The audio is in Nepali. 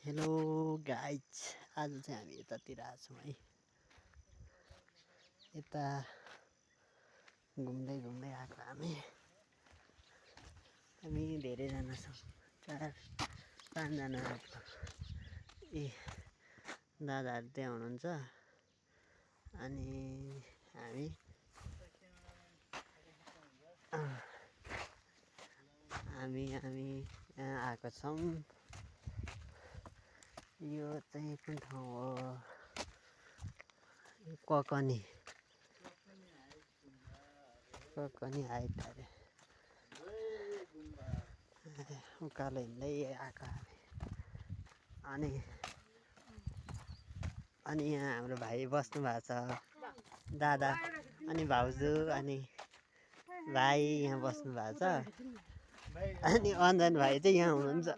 हेलो गाइज, आज चाहिँ हामी यतातिर आएको छौँ है। यता घुम्दै घुम्दै आएको हामी धेरैजना छौँ, 4-5जना आएको। ए दादाहरू त्यहाँ हुनुहुन्छ अनि हामी यहाँ आएको छौँ। यो चाहिँ कुन ठाउँ हो? ककनी हाइट अरे। उकालो हिँड्दै आएको हामी। अनि यहाँ हाम्रो भाइ बस्नु भएको छ, दादा अनि भाउजू अनि भाइ यहाँ बस्नु भएको छ। अनि अन्जन भाइ चाहिँ यहाँ हुनुहुन्छ।